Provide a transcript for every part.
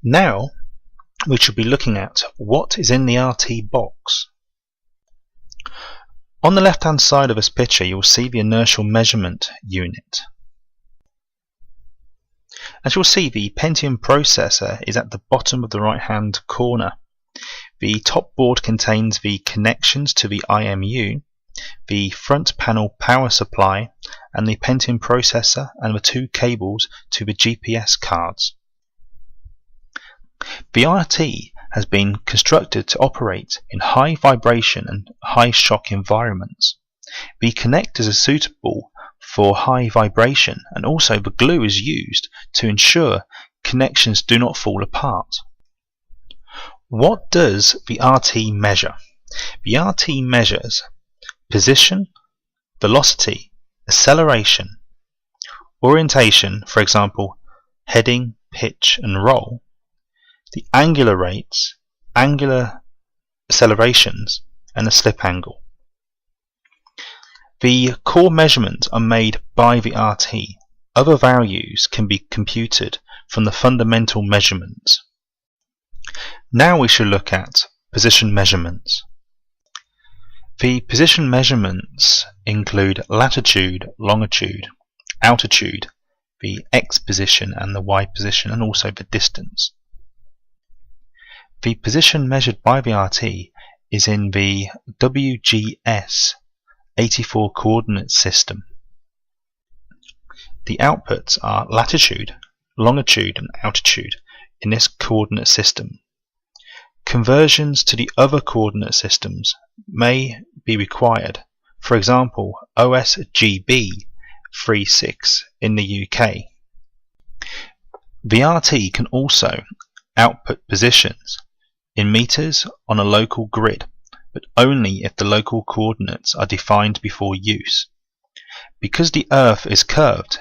Now we should be looking at what is in the RT box. On the left hand side of this picture you will see the inertial measurement unit. As you'll see, the Pentium processor is at the bottom of the right hand corner. The top board contains the connections to the IMU, the front panel power supply, and the Pentium processor and the two cables to the GPS cards. The RT has been constructed to operate in high vibration and high shock environments. The connectors are suitable for high vibration, and also the glue is used to ensure connections do not fall apart. What does the RT measure? The RT measures position, velocity, acceleration, orientation, for example heading, pitch and roll, the angular rates, angular accelerations and the slip angle. The core measurements are made by the RT. Other values can be computed from the fundamental measurements. Now we should look at position measurements. The position measurements include latitude, longitude, altitude, the X position and the Y position, and also the distance. The position measured by the RT is in the WGS 84 coordinate system. The outputs are latitude, longitude and altitude in this coordinate system. Conversions to the other coordinate systems may be required, for example OSGB 36 in the UK. The RT can also output positions in meters on a local grid, but only if the local coordinates are defined before use. Because the Earth is curved,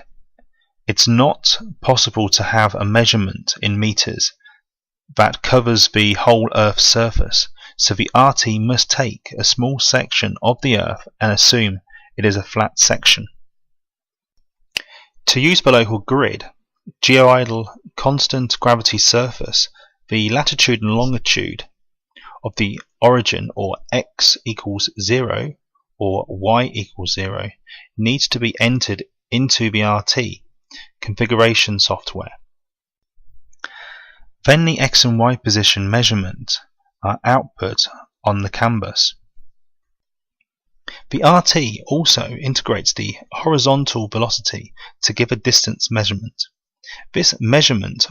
it's not possible to have a measurement in meters that covers the whole Earth's surface, so the RT must take a small section of the Earth and assume it is a flat section. To use the local grid, geoidal constant gravity surface, the latitude and longitude of the origin, or X equals 0 or Y equals 0, needs to be entered into the RT configuration software. Then the X and Y position measurements are output on the canvas. The RT also integrates the horizontal velocity to give a distance measurement. This measurement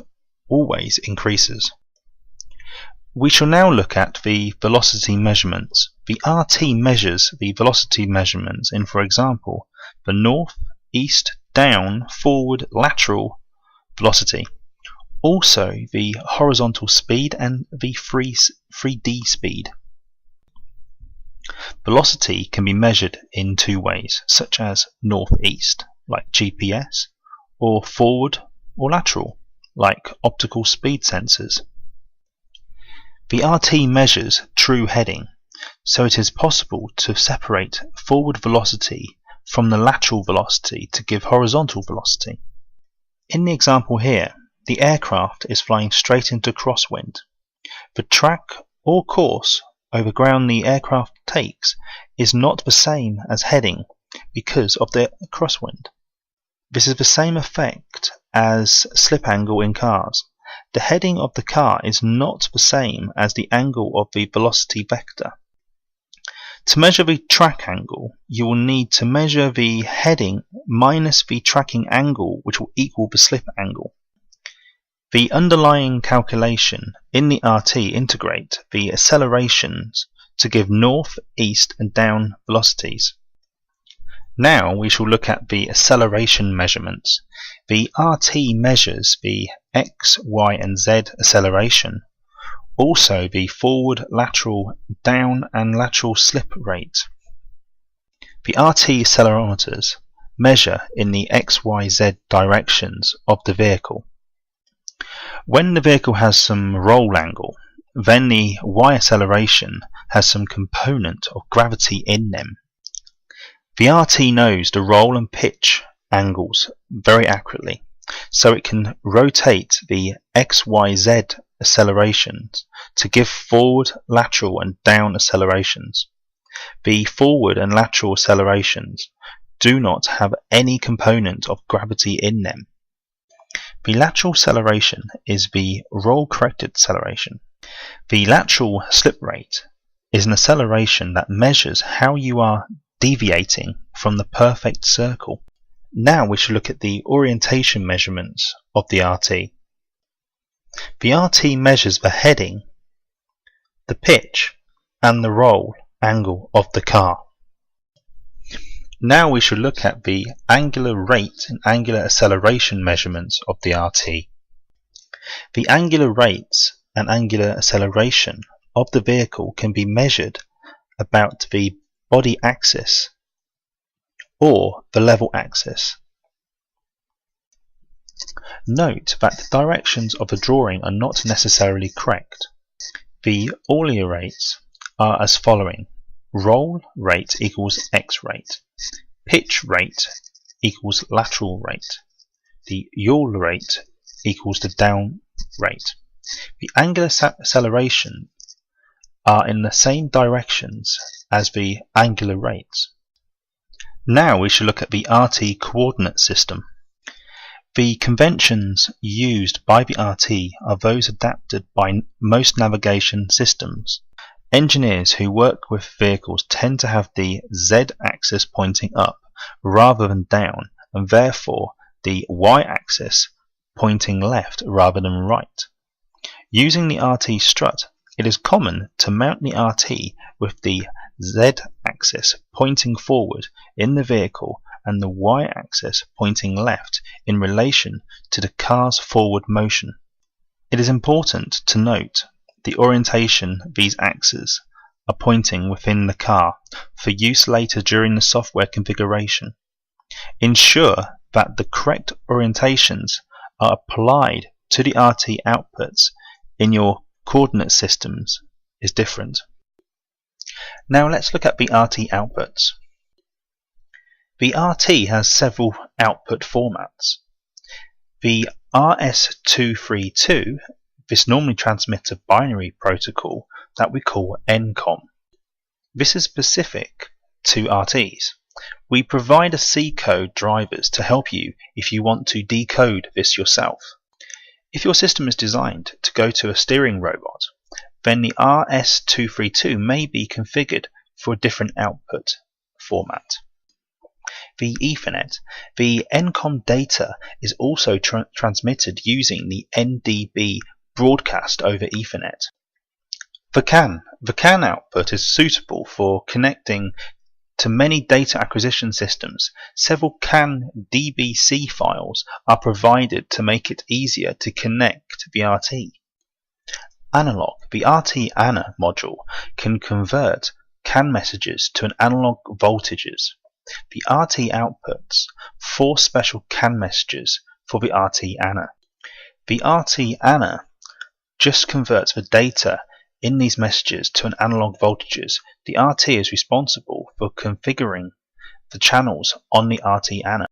always increases. We shall now look at the velocity measurements. The RT measures the velocity measurements in, for example, the north, east, down, forward, lateral velocity. Also the horizontal speed and the 3D speed. Velocity can be measured in two ways, such as north-east, like GPS, or forward or lateral, like optical speed sensors. The RT measures true heading, so it is possible to separate forward velocity from the lateral velocity to give horizontal velocity. In the example here, the aircraft is flying straight into crosswind. The track or course over ground the aircraft takes is not the same as heading because of the crosswind. This is the same effect as slip angle in cars. The heading of the car is not the same as the angle of the velocity vector. To measure the track angle, you will need to measure the heading minus the tracking angle, which will equal the slip angle. The underlying calculation in the RT integrate the accelerations to give north, east and down velocities. Now we shall look at the acceleration measurements. The RT measures the X, Y and Z acceleration, also the forward, lateral, down and lateral slip rate. The RT accelerometers measure in the X, Y, Z directions of the vehicle. When the vehicle has some roll angle, then the Y acceleration has some component of gravity in them. The RT knows the roll and pitch angles very accurately, so it can rotate the XYZ accelerations to give forward, lateral and down accelerations. The forward and lateral accelerations do not have any component of gravity in them. The lateral acceleration is the roll-corrected acceleration. The lateral slip rate is an acceleration that measures how you are deviating from the perfect circle. Now we should look at the orientation measurements of the RT. The RT measures the heading, the pitch and the roll angle of the car. Now we should look at the angular rate and angular acceleration measurements of the RT. The angular rates and angular acceleration of the vehicle can be measured about the body axis or the level axis. Note that the directions of the drawing are not necessarily correct. The Euler rates are as following: roll rate equals X rate, pitch rate equals lateral rate, the Euler rate equals the down rate. The angular acceleration are in the same directions as the angular rates. Now we shall look at the RT coordinate system. The conventions used by the RT are those adapted by most navigation systems. Engineers who work with vehicles tend to have the Z-axis pointing up rather than down, and therefore the Y-axis pointing left rather than right. Using the RT strut, it is common to mount the RT with the Z-axis pointing forward in the vehicle and the Y-axis pointing left in relation to the car's forward motion. It is important to note the orientation these axes are pointing within the car for use later during the software configuration. Ensure that the correct orientations are applied to the RT outputs in your coordinate systems is different. Now let's look at the RT outputs. The RT has several output formats. The RS-232, this normally transmits a binary protocol that we call ENCOM. This is specific to RTs. We provide a C code drivers to help you if you want to decode this yourself. If your system is designed to go to a steering robot, then the RS-232 may be configured for a different output format. The Ethernet. The ENCOM data is also transmitted using the NDB broadcast over Ethernet. The CAN output is suitable for connecting to many data acquisition systems. Several CAN DBC files are provided to make it easier to connect the RT. Analog. The RT ANA module can convert CAN messages to an analog voltages. The RT outputs 4 special CAN messages for the RT ANA. The RT ANA just converts the data in these messages to an analog voltages. The RT is responsible for configuring the channels on the RT ANA.